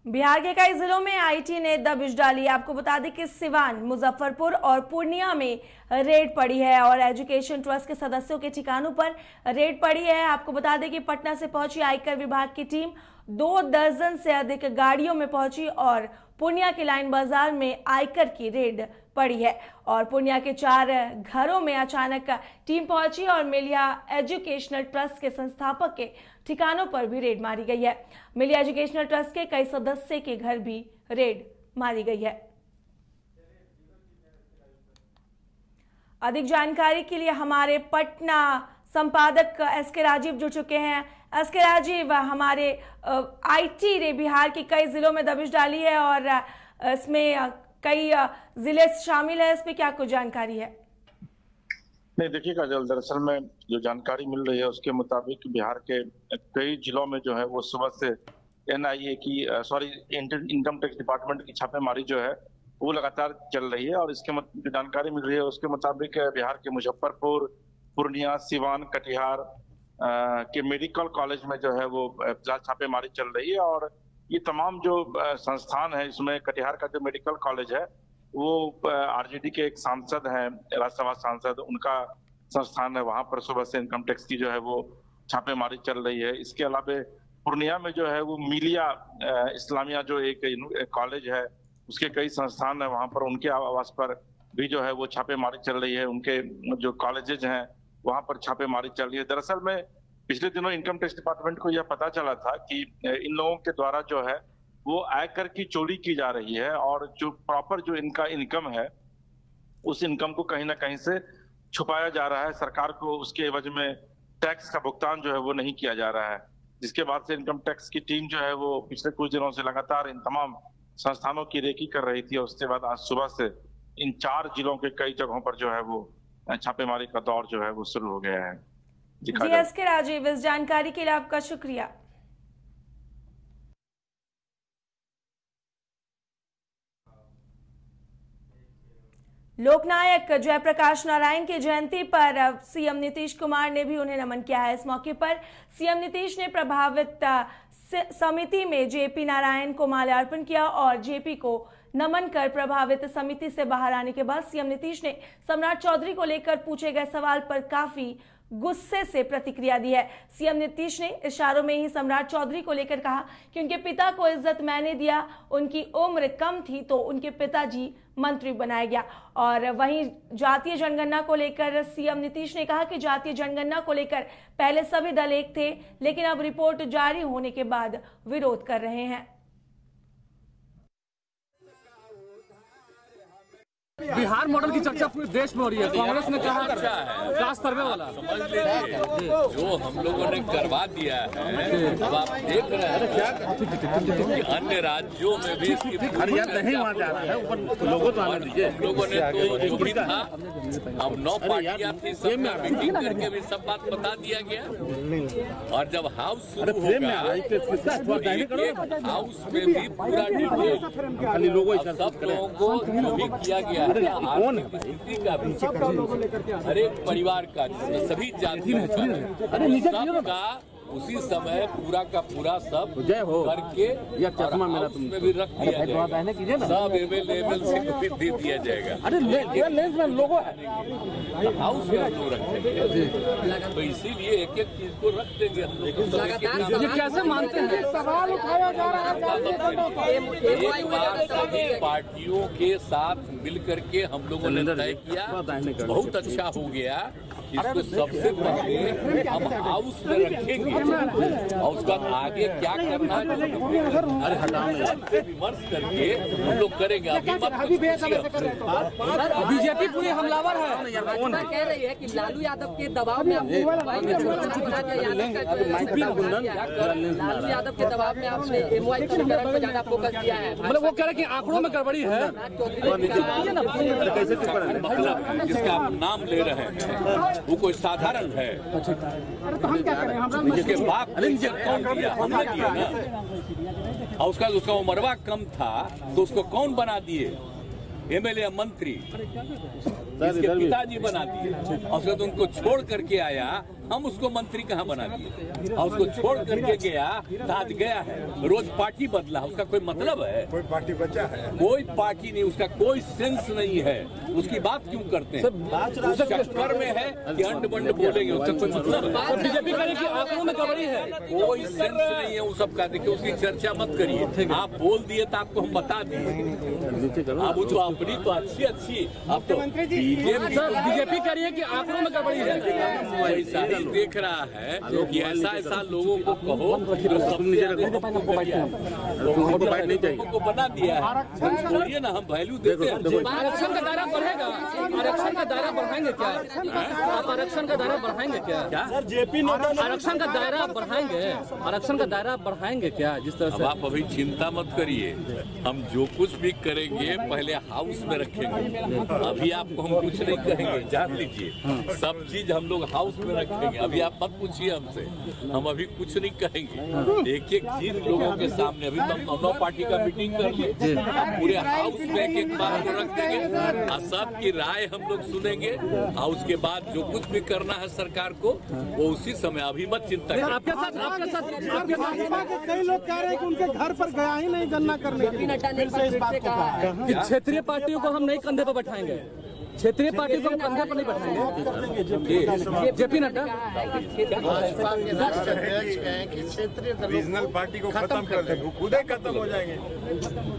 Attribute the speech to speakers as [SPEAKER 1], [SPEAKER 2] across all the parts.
[SPEAKER 1] बिहार के कई जिलों में आईटी ने दबिश डाली। आपको बता दें कि सिवान, मुजफ्फरपुर और पूर्णिया में रेड पड़ी है और एजुकेशन ट्रस्ट के सदस्यों के ठिकानों पर रेड पड़ी है। आपको बता दें कि पटना से पहुंची आयकर विभाग की टीम 2 दर्जन से अधिक गाड़ियों में पहुंची और पूर्णिया के लाइन बाजार में आयकर की रेड पड़ी है और पूर्णिया के 4 घरों में अचानक टीम पहुंची और मिलिया एजुकेशनल ट्रस्ट के संस्थापक के ठिकानों पर भी रेड मारी गई है। मिलिया एजुकेशनल ट्रस्ट के कई सदस्य के घर भी रेड मारी गई है। अधिक जानकारी के लिए हमारे पटना संपादक एसके राजीव जुड़ चुके हैं। एसके राजीव, हमारे आईटी ने बिहार के कई जिलों में दबिश डाली है और इसमें कई जिले शामिल है, इसमें क्या कुछ जानकारी है?
[SPEAKER 2] नहीं, देखिए काजल, दरअसल में जो जानकारी मिल रही है उसके मुताबिक बिहार के कई जिलों में जो है वो सुबह से एनआईए की इनकम टैक्स डिपार्टमेंट की छापेमारी जो है वो लगातार चल रही है और इसके जो जानकारी मिल रही है उसके मुताबिक बिहार के मुजफ्फरपुर, पूर्णिया, सिवान, कटिहार के मेडिकल कॉलेज में जो है वो छापेमारी चल रही है और ये तमाम जो संस्थान है, इसमें कटिहार का जो मेडिकल कॉलेज है वो आरजेडी के एक सांसद हैं, राज्यसभा सांसद, उनका संस्थान है। वहां पर सुबह से इनकम टैक्स की जो है वो छापेमारी चल रही है। इसके अलावा पूर्णिया में जो है वो मिलिया इस्लामिया जो एक कॉलेज है उसके कई संस्थान है, वहां पर उनके आवास पर भी जो है वो छापेमारी चल रही है। उनके जो कॉलेजेज हैं वहां पर छापेमारी चल रही है। दरअसल में पिछले दिनों इनकम टैक्स डिपार्टमेंट को यह पता चला था कि इन लोगों के द्वारा जो है वो आयकर की चोरी की जा रही है और जो प्रॉपर जो इनका इनकम है उस इनकम को कहीं ना कहीं से छुपाया जा रहा है। सरकार को उसके एवज में टैक्स का भुगतान जो है वो नहीं किया जा रहा है, जिसके बाद से इनकम टैक्स की टीम जो है वो पिछले कुछ दिनों से लगातार इन तमाम संस्थानों की रेकी कर रही थी और उसके बाद आज सुबह से इन 4 जिलों के कई जगहों पर जो है वो छापेमारी का दौर जो है वो शुरू हो गया है।
[SPEAKER 1] जी एसके राजीव, इस जानकारी के लिए आपका शुक्रिया। लोकनायक जयप्रकाश नारायण की जयंती पर सीएम नीतीश कुमार ने भी उन्हें नमन किया है। इस मौके पर सीएम नीतीश ने प्रभावित समिति में जेपी नारायण को माल्यार्पण किया और जेपी को नमन कर प्रभावित समिति से बाहर आने के बाद सीएम नीतीश ने सम्राट चौधरी को लेकर पूछे गए सवाल पर काफी गुस्से से प्रतिक्रिया दी है। सीएम नीतीश ने इशारों में ही सम्राट चौधरी को लेकर कहा कि उनके पिता को इज्जत मैंने दिया, उनकी उम्र कम थी तो उनके पिताजी मंत्री बनाया गया। और वहीं जातीय जनगणना को लेकर सीएम नीतीश ने कहा कि जातीय जनगणना को लेकर पहले सभी दल एक थे, लेकिन अब रिपोर्ट जारी होने के बाद विरोध कर रहे हैं।
[SPEAKER 3] बिहार मॉडल की चर्चा पूरे देश में हो रही है। कांग्रेस ने कहा कास्ट सर्वे वाला
[SPEAKER 4] समझ लीजिए जो हम लोगों ने करवा दिया है, अब आप देख रहे हैं कि अन्य राज्यों में भी इसकी
[SPEAKER 3] नहीं वहाँ जा रहा है, ऊपर लोगों तो आने दीजिए।
[SPEAKER 4] लोगों ने तो जो भी था, अब 9 पार्टियां थी, सब में मीटिंग करके भी सब बात बता दिया गया और जब हाउस शुरू होगा हाउस में भी पूरा डिटेल सब लोगों को जो भी किया गया स्थिति का भी हर एक परिवार का सभी जाति सबका उसी समय पूरा का पूरा सब करके या चश्मा मेरा में भी रख दिया जाएगा, सब एमएल से दे दिया जाएगा।
[SPEAKER 3] अरे लोगो है
[SPEAKER 4] हाउस में लोग रखेंगे तो इसीलिए एक एक चीज को रख देंगे।
[SPEAKER 3] ये कैसे मानते हैं? सवाल उठाया जा रहा है।
[SPEAKER 4] एक बार सभी पार्टियों के साथ मिल करके हम लोगों ने तय किया, बहुत अच्छा हो गया। इसको सबसे पहले हम हाउस में रखेंगे और उसका आगे क्या करना है विमर्श करके हम लोग करेंगे। अभी
[SPEAKER 3] बीजेपी पूरी हमलावर है।
[SPEAKER 5] कह रही है कि लालू यादव के दबाव में लालू यादव के दबाव में आपने एमवाई समीकरण पर ज्यादा फोकस किया है।
[SPEAKER 3] मतलब वो कह रहे हैं कि आंकड़ों में गड़बड़ी है।
[SPEAKER 4] मतलब जिसका आप नाम ले रहे हैं वो कोई साधारण है, जिसके बाप कौन दिया? हमने दिया ना। और उसका उम्रवा कम था तो उसको कौन बना दिए एमएलए मंत्री? इसके पिताजी बना दिए और उसके बाद उनको छोड़ करके आया, हम उसको मंत्री कहाँ बना दिए और उसको छोड़ करके गया तो आज गया है, रोज पार्टी बदला, उसका कोई मतलब है?
[SPEAKER 6] कोई पार्टी बचा है?
[SPEAKER 4] कोई पार्टी नहीं, उसका कोई सेंस नहीं है, उसकी बात क्यों करते हैं? उस चक्कर में है कि अंड बंड बोलेंगे, उसका कोई मतलब है?
[SPEAKER 3] बीजेपी करे कि आंकड़ों में गड़बड़ी है,
[SPEAKER 4] कोई सेंस नहीं है उस सबका। देखिए उसकी चर्चा मत करिए, आप बोल दिए तो आपको हम बता दिए। आप जो अपनी तो अच्छी आप तो
[SPEAKER 3] बीजेपी कह रही है कि आंकड़ों में गड़बड़ी है।
[SPEAKER 4] ऐसा ही देख रहा है कि ऐसा लोगों को कहो जो सबसे लोगों को बना दिया है। बोलिए ना, हम वैल्यू देते हैं।
[SPEAKER 3] आरक्षण का दायरा बढ़ेगा, आरक्षण का दायरा बढ़ाएंगे क्या? आप आरक्षण का दायरा बढ़ाएंगे क्या?
[SPEAKER 6] सर जेपी
[SPEAKER 3] आरक्षण का दायरा बढ़ाएंगे, आरक्षण का दायरा बढ़ाएंगे क्या? जिस तरह से
[SPEAKER 4] आप अभी चिंता मत करिए, हम जो कुछ भी करेंगे पहले हाउस में रखेंगे। अभी आपको हम कुछ नहीं कहेंगे, जान लीजिए, सब चीज हम लोग हाउस में रखेंगे। अभी आप मत पूछिए हमसे, हम अभी कुछ नहीं कहेंगे। एक एक चीज लोगों के सामने, अभी हम दोनों पार्टी का मीटिंग करके पूरे हाउस में एक एक बात को रख देंगे और सबकी राय हम लोग सुनेंगे और उसके बाद जो कुछ भी करना है सरकार को वो उसी समय, अभी मत चिंता करें।
[SPEAKER 3] आपके साथ
[SPEAKER 6] कई लोग कह रहे हैं कि उनके घर पर गया ही नहीं गन्ना करने के लिए। फिर से इस बात को कहा
[SPEAKER 3] कि क्षेत्रीय पार्टियों को हम नहीं कंधे पर बैठाएंगे, क्षेत्रीय पार्टी को हम कंधे पर नहीं बैठाएंगे। जेपी नड्डा
[SPEAKER 6] रीजनल पार्टी को खत्म कर देंगे, खुद ही खत्म हो जाएंगे।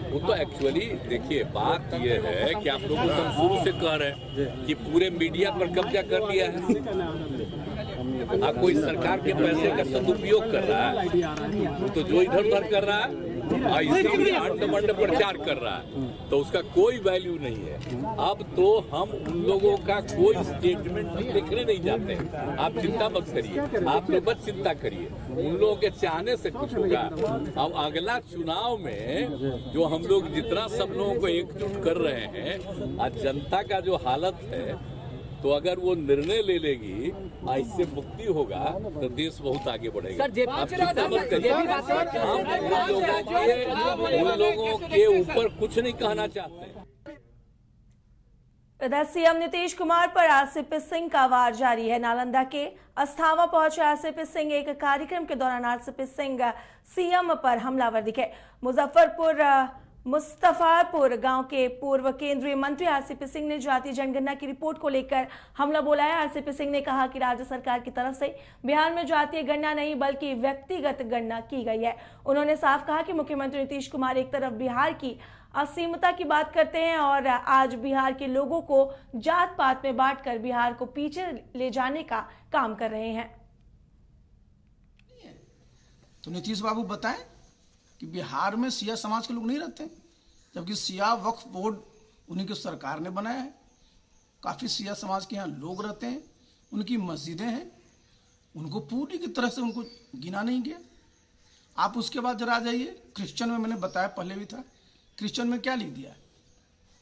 [SPEAKER 4] वो तो एक्चुअली देखिए बात ये है कि आप लोग तो शुरू से कह रहे हैं कि पूरे मीडिया पर कब्जा कर लिया है। कोई सरकार के पैसे का सदुपयोग कर रहा है तो जो इधर उधर कर रहा है अंड प्रचार कर रहा है तो उसका कोई वैल्यू नहीं है। अब तो हम उन लोगों का कोई स्टेटमेंट देखने नहीं जाते। आप चिंता मत करिए, आप लोग बस चिंता करिए, उन लोगों के चाहने से कुछ होगा। अब अगला चुनाव में जो हम लोग जितना सब लोगों को एकजुट कर रहे हैं, आज जनता का जो हालत है, तो अगर वो निर्णय ले लेगी, इससे मुक्ति होगा तो देश बहुत आगे बढ़ेगा। आप चिंता मत करिए, हम उन लोगों के ऊपर कुछ नहीं कहना चाहते।
[SPEAKER 1] इधर सीएम नीतीश कुमार पर आरसीपी सिंह का वार जारी है। नालंदा के अस्थावा पहुंचे आरसीपी सिंह, एक कार्यक्रम के दौरान आरसीपी सिंह सीएम पर हमलावर दिखे। मुजफ्फरपुर मुस्तफापुर गांव के पूर्व केंद्रीय मंत्री आरसीपी सिंह ने जातीय जनगणना की रिपोर्ट को लेकर हमला बोला है। आरसीपी सिंह ने कहा कि राज्य सरकार की तरफ से बिहार में जातीय गणना नहीं बल्कि व्यक्तिगत गणना की गई है। उन्होंने साफ कहा कि मुख्यमंत्री नीतीश कुमार एक तरफ बिहार की असीमता की बात करते हैं और आज बिहार के लोगों को जात पात में बांटकर बिहार को पीछे ले जाने का काम कर रहे हैं।
[SPEAKER 7] तो नीतीश बाबू बताएं कि बिहार में सिया समाज के लोग नहीं रहते, जबकि सिया वक्फ बोर्ड उन्हीं की सरकार ने बनाया है। काफ़ी सिया समाज के यहाँ लोग रहते हैं, उनकी मस्जिदें हैं, उनको पूरी की तरह से उनको गिना नहीं गया। आप उसके बाद जरा जाइए क्रिश्चियन में, मैंने बताया पहले भी था, क्रिश्चियन में क्या लिख दिया,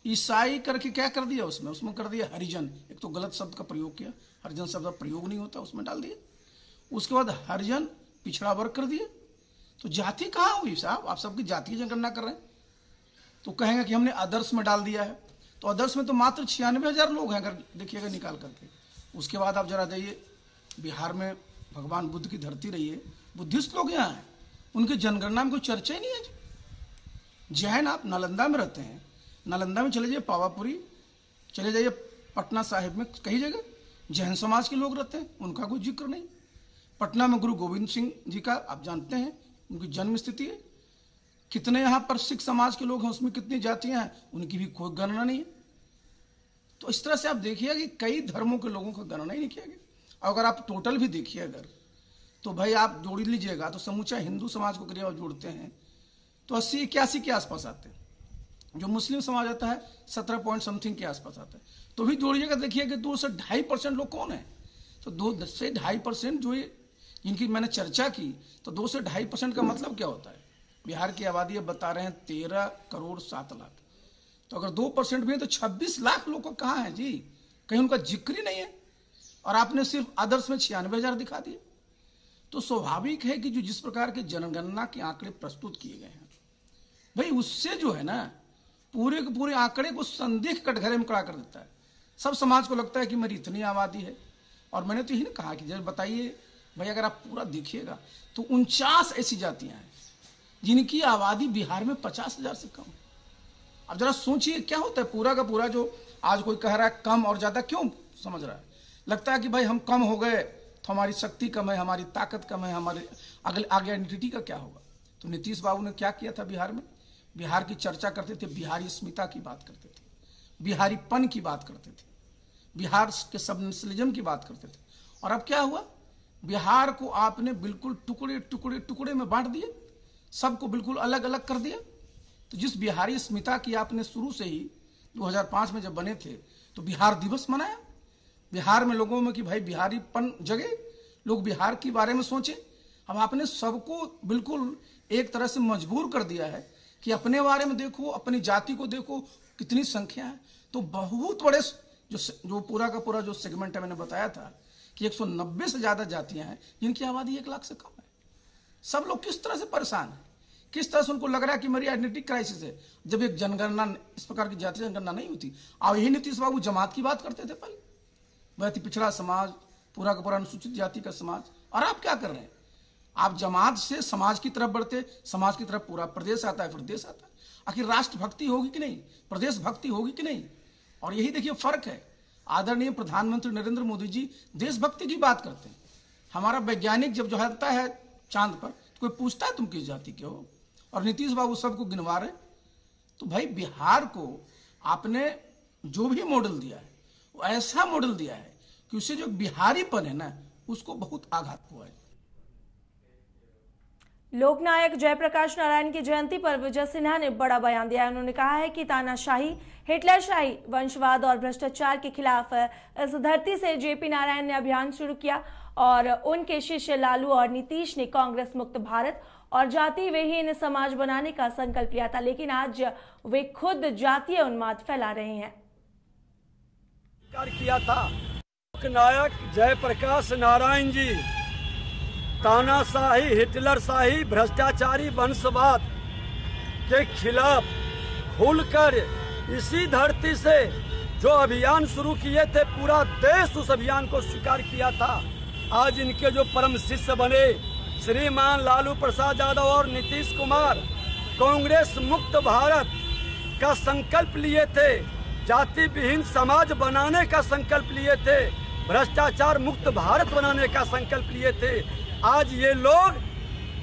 [SPEAKER 7] ईसाई करके क्या कर दिया, उसमें कर दिया हरिजन। एक तो गलत शब्द का प्रयोग किया, हरिजन शब्द का प्रयोग नहीं होता, उसमें डाल दिया। उसके बाद हरिजन पिछड़ा वर्ग कर दिया। तो जाति कहाँ हुई साहब? आप सबकी जातीय जनगणना कर रहे हैं तो कहेंगे कि हमने आदर्श में डाल दिया है। तो आदर्श में तो मात्र 96,000 लोग हैं, अगर देखिएगा निकाल करके। उसके बाद आप जरा जाइए बिहार में, भगवान बुद्ध की धरती रही है, बुद्धिस्ट लोग यहाँ हैं, उनकी जनगणना में कोई चर्चा ही नहीं है। जैन आप नालंदा में रहते हैं, नालंदा में चले जाइए, पावापुरी चले जाइए, पटना साहिब में कई जगह जैन समाज के लोग रहते हैं, उनका कोई जिक्र नहीं। पटना में गुरु गोविंद सिंह जी का आप जानते हैं, उनकी जन्म स्थिति है। कितने यहाँ पर सिख समाज के लोग हैं, उसमें कितनी जातियां हैं, उनकी भी कोई गणना नहीं है। तो इस तरह से आप देखिए कि कई धर्मों के लोगों का गणना ही नहीं किया गया। अगर आप टोटल भी देखिए अगर, तो भाई आप जोड़ लीजिएगा तो समूचा हिंदू समाज को करीब जोड़ते हैं तो 80-81 के आसपास आते हैं। जो मुस्लिम समाज आता है 17 पॉइंट समथिंग के आसपास आता है। तो भी जोड़िएगा, देखिए कि 2 से 2.5% लोग कौन है। तो 2 से 2.5% जो जिनकी मैंने चर्चा की, तो 2 से 2.5% का मतलब क्या होता है? बिहार की आबादी अब बता रहे हैं 13 करोड़ 7 लाख। तो अगर 2% भी है तो 26 लाख लोग को कहाँ है जी? कहीं उनका जिक्र ही नहीं है। और आपने सिर्फ आदर्श में 96,000 दिखा दिए। तो स्वाभाविक है कि जो जिस प्रकार के जनगणना के आंकड़े प्रस्तुत किए गए हैं, भाई उससे जो है ना पूरे के पूरे आंकड़े को संदिग्ध कटघरे में खड़ा कर देता है। सब समाज को लगता है कि मेरी इतनी आबादी है। और मैंने तो यही ना कहा कि जब बताइए भाई, अगर आप पूरा देखिएगा तो 49 ऐसी जातियां हैं जिनकी आबादी बिहार में 50,000 से कम। अब जरा सोचिए क्या होता है, पूरा का पूरा जो आज कोई कह रहा है कम और ज्यादा क्यों समझ रहा है, लगता है कि भाई हम कम हो गए तो हमारी शक्ति कम है, हमारी ताकत कम है, हमारे आगे आइडेंटिटी का क्या होगा। तो नीतीश बाबू ने क्या किया था बिहार में, बिहार की चर्चा करते थे, बिहारी अस्मिता की बात करते थे, बिहारीपन की बात करते थे, बिहार के सब नेशनलिज्म की बात करते थे। और अब क्या हुआ, बिहार को आपने बिल्कुल टुकड़े टुकड़े टुकड़े में बांट दिया, सबको बिल्कुल अलग अलग कर दिया। तो जिस बिहारी अस्मिता की आपने शुरू से ही 2005 में जब बने थे तो बिहार दिवस मनाया, बिहार में लोगों में कि भाई बिहारीपन जगे, लोग बिहार के बारे में सोचे। अब आपने सबको बिल्कुल एक तरह से मजबूर कर दिया है कि अपने बारे में देखो, अपनी जाति को देखो, कितनी संख्या है। तो बहुत बड़े जो पूरा का पूरा जो सेगमेंट है, मैंने बताया था कि 190 से ज्यादा जातियां हैं जिनकी आबादी 1 लाख से कम है। सब लोग किस तरह से परेशान हैं, किस तरह से उनको लग रहा है कि मेरी आइडेंटिटी क्राइसिस है, जब एक जनगणना इस प्रकार की जातीय जनगणना नहीं होती। और यही नीतीश बाबू जमात की बात करते थे पहले, बहुत ही पिछड़ा समाज, पूरा का पूरा अनुसूचित जाति का समाज। और आप क्या कर रहे हैं, आप जमात से समाज की तरफ बढ़ते, समाज की तरफ पूरा प्रदेश आता है, फिर देश आता है। आखिर राष्ट्रभक्ति होगी कि नहीं, प्रदेश भक्ति होगी कि नहीं। और यही देखिए फर्क है, आदरणीय प्रधानमंत्री नरेंद्र मोदी जी देशभक्ति की बात करते हैं, हमारा वैज्ञानिक जब जाता है चांद पर तो कोई पूछता है तुम किस जाति के हो, और नीतीश बाबू सबको गिनवा रहे। तो भाई बिहार को आपने जो भी मॉडल दिया है वो ऐसा मॉडल दिया है कि उससे जो बिहारीपन है ना, उसको बहुत आघात हुआ है।
[SPEAKER 1] लोकनायक जयप्रकाश नारायण की जयंती पर विजय सिन्हा ने बड़ा बयान दिया है। उन्होंने कहा है कि तानाशाही, हिटलरशाही, वंशवाद और भ्रष्टाचार के खिलाफ इस धरती से जेपी नारायण ने अभियान शुरू किया और उनके शिष्य लालू और नीतीश ने कांग्रेस मुक्त भारत और जाति विहीन समाज बनाने का संकल्प लिया था, लेकिन आज वे खुद जातीय उन्माद फैला रहे हैं।
[SPEAKER 8] किया था लोकनायक जयप्रकाश नारायण जी तानाशाही, हिटलरशाही, भ्रष्टाचारी, वंशवाद के खिलाफ खुलकर इसी धरती से जो अभियान शुरू किए थे, पूरा देश उस अभियान को स्वीकार किया था। आज इनके जो परम शिष्य बने श्रीमान लालू प्रसाद यादव और नीतीश कुमार कांग्रेस मुक्त भारत का संकल्प लिए थे, जाति विहीन समाज बनाने का संकल्प लिए थे, भ्रष्टाचार मुक्त भारत बनाने का संकल्प लिए थे। आज ये लोग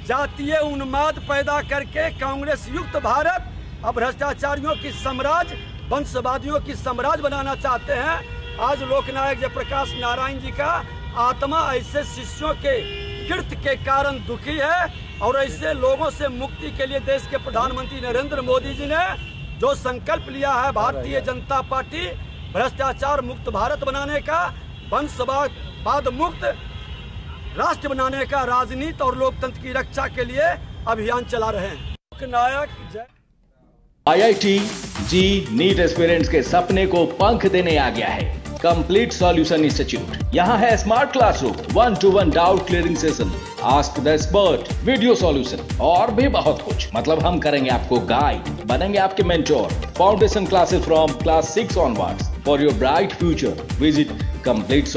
[SPEAKER 8] जातीय उन्माद पैदा करके कांग्रेस युक्त भारत और भ्रष्टाचारियों की साम्राज्य, वंशवादियों की साम्राज्य बनाना चाहते हैं। आज लोकनायक जयप्रकाश नारायण जी का आत्मा ऐसे शिष्यों के कृत्य के कारण दुखी है और ऐसे लोगों से मुक्ति के लिए देश के प्रधानमंत्री नरेंद्र मोदी जी ने जो संकल्प लिया है, भारतीय जनता पार्टी भ्रष्टाचार मुक्त भारत बनाने का, वंशवाद मुक्त राष्ट्र बनाने का, राजनीति और लोकतंत्र की रक्षा के लिए अभियान चला रहे हैं। लोकनायक
[SPEAKER 9] IIT जी नीट एस्पिरेंट्स के सपने को पंख देने आ गया है कंप्लीट सॉल्यूशन इंस्टीट्यूट। यहाँ है smart classroom, 1-to-1 doubt clearing session, ask the expert, video solution और भी बहुत कुछ। मतलब हम करेंगे आपको गाइड, बनेंगे आपके mentor. Foundation classes from class 6 onwards for your bright future. Visit complete